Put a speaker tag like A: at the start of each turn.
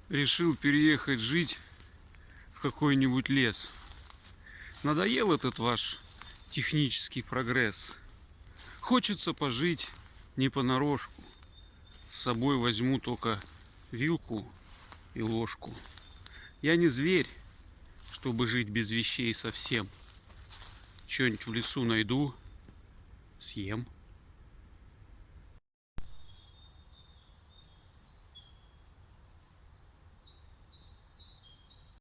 A: решил переехать жить в какой-нибудь лес. Надоел этот ваш технический прогресс. Хочется пожить не понарошку. С собой возьму только вилку и ложку. Я не зверь, чтобы жить без вещей совсем. Что-нибудь в лесу найду, съем.